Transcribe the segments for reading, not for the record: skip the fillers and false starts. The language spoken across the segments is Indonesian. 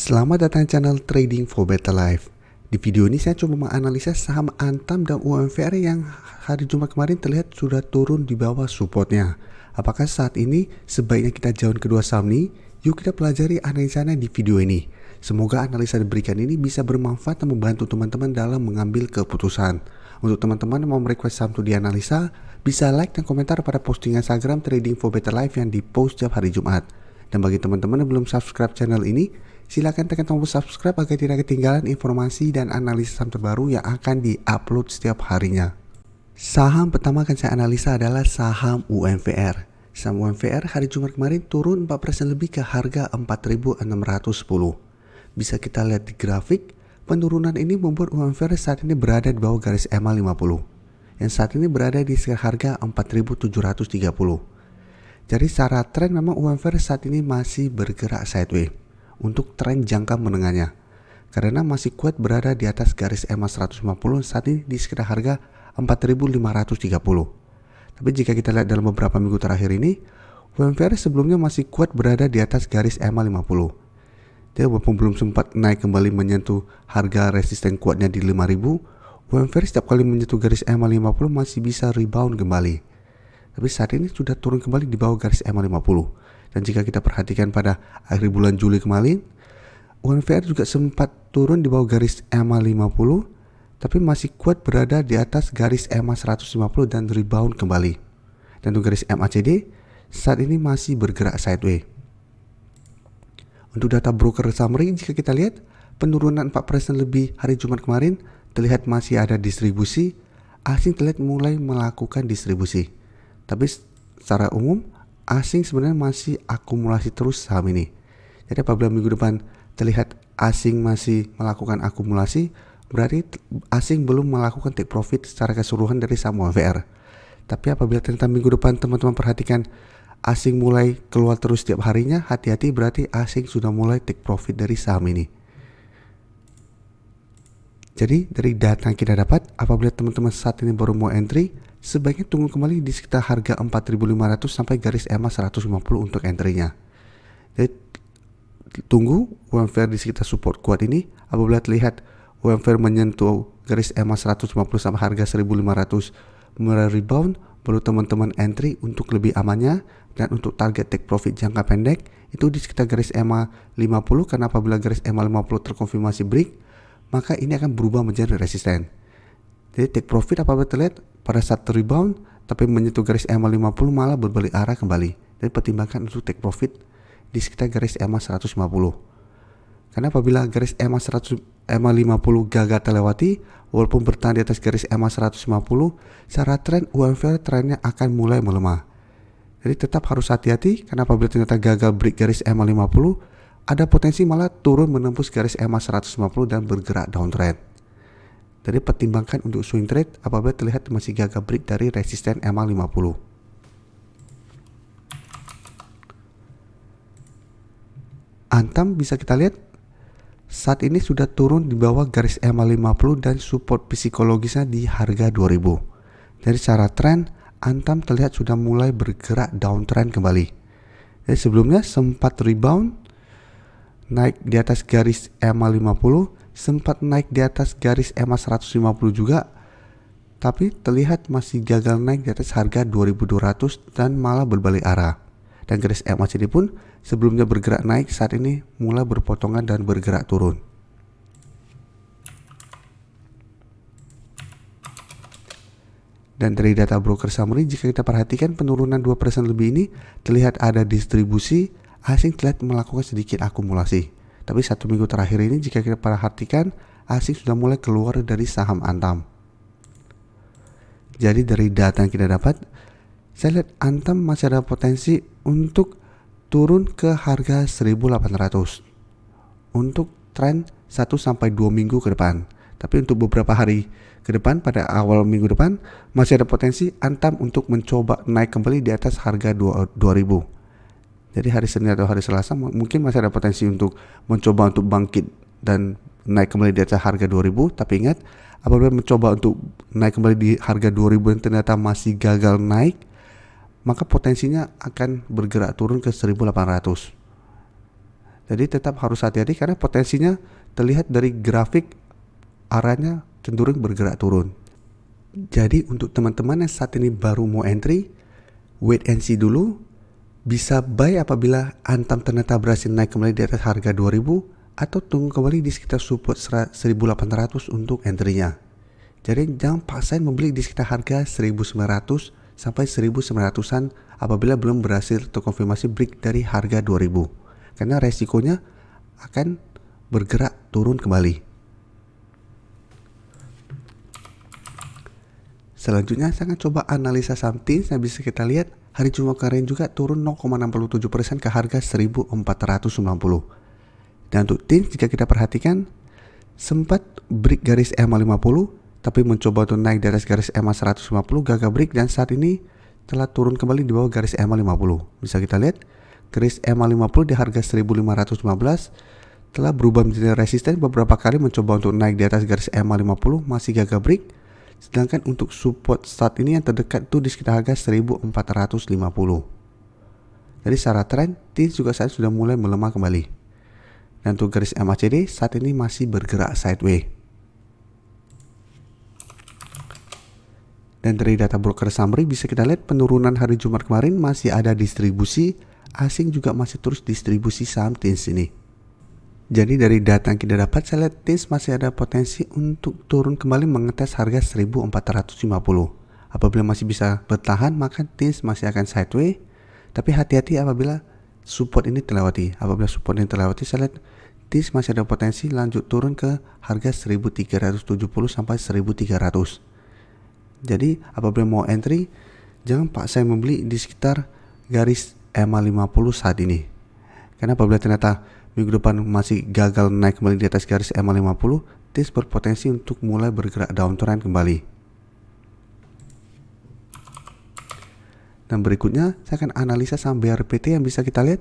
Selamat datang channel Trading for Better Life. Di video ini saya coba menganalisa saham Antam dan UMVR yang hari Jumat kemarin terlihat sudah turun di bawah supportnya. Apakah saat ini sebaiknya kita jauhin kedua saham ini? Yuk kita pelajari analisanya di video ini. Semoga analisa diberikan ini bisa bermanfaat dan membantu teman-teman dalam mengambil keputusan. Untuk teman-teman yang mau request saham untuk dianalisa, bisa like dan komentar pada postingan Instagram Trading for Better Life yang dipost setiap hari Jumat. Dan bagi teman-teman yang belum subscribe channel ini, silakan tekan tombol subscribe agar tidak ketinggalan informasi dan analisis saham terbaru yang akan di-upload setiap harinya. Saham pertama akan saya analisa adalah saham UMVR. Saham UMVR hari Jumat kemarin turun 4% lebih ke harga 4.610. Bisa kita lihat di grafik, penurunan ini membuat UMVR saat ini berada di bawah garis EMA 50 yang saat ini berada di harga 4.730. Jadi secara tren memang UMVR saat ini masih bergerak sideways untuk tren jangka menengahnya, karena masih kuat berada di atas garis EMA 150 saat ini di sekitar harga 4.530. Tapi jika kita lihat dalam beberapa minggu terakhir ini, UMVR sebelumnya masih kuat berada di atas garis EMA 50. Dia walaupun belum sempat naik kembali menyentuh harga resisten kuatnya di 5.000, UMVR setiap kali menyentuh garis EMA 50 masih bisa rebound kembali. Tapi saat ini sudah turun kembali di bawah garis EMA 50. Dan jika kita perhatikan pada akhir bulan Juli kemarin, UMVR juga sempat turun di bawah garis EMA 50, tapi masih kuat berada di atas garis EMA 150 dan rebound kembali. Dan untuk garis MACD saat ini masih bergerak sideways. Untuk data broker summary, jika kita lihat penurunan 4% lebih hari Jumat kemarin, terlihat masih ada distribusi, asing terlihat mulai melakukan distribusi. Tapi secara umum asing sebenarnya masih akumulasi terus saham ini. Jadi apabila minggu depan terlihat asing masih melakukan akumulasi, berarti asing belum melakukan take profit secara keseluruhan dari saham UMVR. Tapi apabila ternyata minggu depan teman-teman perhatikan asing mulai keluar terus setiap harinya, hati-hati, berarti asing sudah mulai take profit dari saham ini. Jadi dari data yang kita dapat, apabila teman-teman saat ini baru mau entry, sebaiknya tunggu kembali di sekitar harga 4.500 sampai garis EMA 150 untuk entry-nya. Jadi tunggu UMVR di sekitar support kuat ini. Apabila terlihat UMVR menyentuh garis EMA 150 sampai harga 1.500 mulai rebound, baru teman-teman entry untuk lebih amannya. Dan untuk target take profit jangka pendek itu di sekitar garis EMA 50, karena apabila garis EMA 50 terkonfirmasi break, maka ini akan berubah menjadi resisten. Jadi take profit apabila terlihat pada saat rebound tapi menyentuh garis EMA 50 malah berbalik arah kembali. Jadi pertimbangkan untuk take profit di sekitar garis EMA 150. Karena apabila garis EMA 50 gagal terlewati, walaupun bertahan di atas garis EMA 150, secara tren UMVR trennya akan mulai melemah. Jadi tetap harus hati-hati, karena apabila ternyata gagal break garis EMA 50, ada potensi malah turun menembus garis EMA 150 dan bergerak downtrend. Jadi pertimbangkan untuk swing trade apabila terlihat masih gagal break dari resisten EMA 50. Antam bisa kita lihat saat ini sudah turun di bawah garis EMA 50 dan support psikologisnya di harga 2000. Dari secara tren, Antam terlihat sudah mulai bergerak downtrend kembali. Jadi sebelumnya sempat rebound, naik di atas garis EMA 50, sempat naik di atas garis EMA 150 juga, tapi terlihat masih gagal naik di atas harga 2200 dan malah berbalik arah. Dan garis MACD pun sebelumnya bergerak naik, saat ini mulai berpotongan dan bergerak turun. Dan dari data broker summary, jika kita perhatikan penurunan 2% lebih ini terlihat ada distribusi, asing terlihat melakukan sedikit akumulasi. Tapi satu minggu terakhir ini jika kita perhatikan, asing sudah mulai keluar dari saham Antam. Jadi dari data yang kita dapat, saya lihat Antam masih ada potensi untuk turun ke harga 1.800 untuk tren 1-2 minggu ke depan. Tapi untuk beberapa hari ke depan, pada awal minggu depan, masih ada potensi Antam untuk mencoba naik kembali di atas harga 2.000. Jadi hari Senin atau hari Selasa mungkin masih ada potensi untuk mencoba untuk bangkit dan naik kembali di atas harga 2000. Tapi ingat, apabila mencoba untuk naik kembali di harga 2000 dan ternyata masih gagal naik, maka potensinya akan bergerak turun ke 1800. Jadi tetap harus hati-hati karena potensinya terlihat dari grafik arahnya cenderung bergerak turun. Jadi untuk teman-teman yang saat ini baru mau entry, wait and see dulu. Bisa buy apabila Antam ternyata berhasil naik kembali di atas harga 2000, atau tunggu kembali di sekitar support 1800 untuk entry-nya. Jadi jangan paksain membeli di sekitar harga 1900 sampai 1900-an apabila belum berhasil terkonfirmasi break dari harga 2000. Karena resikonya akan bergerak turun kembali. Selanjutnya saya akan coba analisa saham TINS yang bisa kita lihat hari Jumat kemarin juga turun 0,67% ke harga 1490. Dan untuk TINS jika kita perhatikan sempat break garis EMA 50 tapi mencoba untuk naik di atas garis EMA 150, gagal break dan saat ini telah turun kembali di bawah garis EMA 50. Bisa kita lihat garis EMA 50 di harga 1515 telah berubah menjadi resisten beberapa kali mencoba untuk naik di atas garis EMA 50 masih gagal break. Sedangkan untuk support saat ini yang terdekat itu di sekitar harga 1450. Jadi secara tren TINS juga saat sudah mulai melemah kembali. Dan untuk garis MACD saat ini masih bergerak sideways. Dan dari data broker summary bisa kita lihat penurunan hari Jumat kemarin masih ada distribusi, asing juga masih terus distribusi saham TINS ini. Jadi dari data yang kita dapat saya lihat TINS masih ada potensi untuk turun kembali mengetes harga 1450. Apabila masih bisa bertahan maka TINS masih akan sideways, tapi hati-hati apabila support ini terlewati. Apabila support ini terlewati saya lihat TINS masih ada potensi lanjut turun ke harga 1370 sampai 1300. Jadi apabila mau entry jangan paksa membeli di sekitar garis EMA 50 saat ini. Karena apabila ternyata minggu depan masih gagal naik kembali di atas garis EMA 50, TINS berpotensi untuk mulai bergerak downtrend kembali. Dan berikutnya saya akan analisa saham BRPT yang bisa kita lihat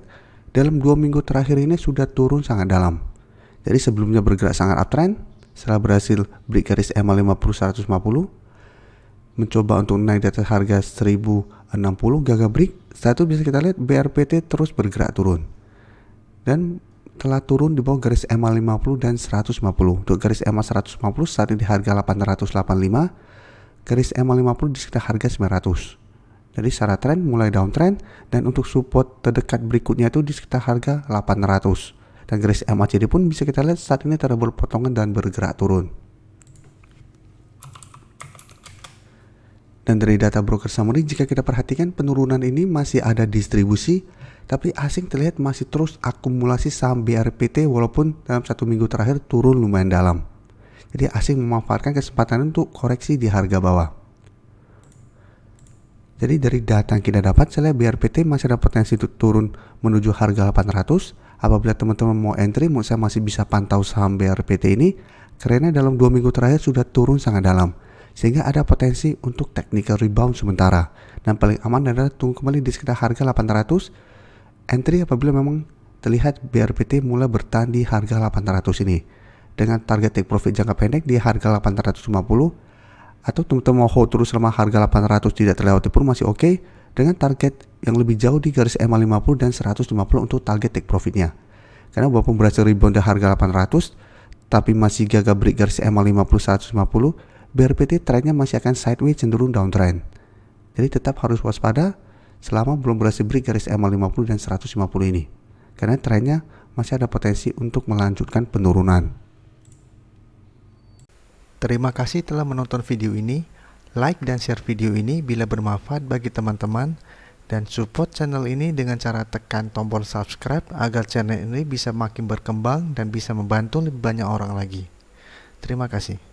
dalam 2 minggu terakhir ini sudah turun sangat dalam. Jadi sebelumnya bergerak sangat uptrend, setelah berhasil break garis EMA 50 150, mencoba untuk naik di atas harga 1060 gagal break. Setelah itu bisa kita lihat BRPT terus bergerak turun dan telah turun di bawah garis EMA 50 dan 150. Untuk garis EMA 150 saat ini di harga 885, garis EMA 50 di sekitar harga 900. Jadi secara tren mulai downtrend dan untuk support terdekat berikutnya itu di sekitar harga 800. Dan garis MACD pun bisa kita lihat saat ini telah berpotongan dan bergerak turun. Dan dari data broker summary jika kita perhatikan penurunan ini masih ada distribusi, tapi asing terlihat masih terus akumulasi saham BRPT walaupun dalam 1 minggu terakhir turun lumayan dalam. Jadi asing memanfaatkan kesempatan untuk koreksi di harga bawah. Jadi dari data yang kita dapat saya lihat BRPT masih ada potensi untuk turun menuju harga 800. Apabila teman-teman mau entry, saya masih bisa pantau saham BRPT ini karena dalam 2 minggu terakhir sudah turun sangat dalam. Sehingga ada potensi untuk technical rebound sementara. Dan paling aman adalah tunggu kembali di sekitar harga 800. Entry apabila memang terlihat BRPT mulai bertahan di harga 800 ini. Dengan target take profit jangka pendek di harga 850. Atau teman-teman mau hold terus selama harga 800 tidak terlewati pun masih oke. Dengan target yang lebih jauh di garis EMA 50 dan 150 untuk target take profitnya. Karena walaupun berhasil rebound di harga 800. Tapi masih gagal break garis EMA 50 150. BRPT trennya masih akan sideways cenderung downtrend. Jadi tetap harus waspada selama belum berhasil break garis EMA 50 dan 150 ini. Karena trennya masih ada potensi untuk melanjutkan penurunan. Terima kasih telah menonton video ini. Like dan share video ini bila bermanfaat bagi teman-teman. Dan support channel ini dengan cara tekan tombol subscribe agar channel ini bisa makin berkembang dan bisa membantu lebih banyak orang lagi. Terima kasih.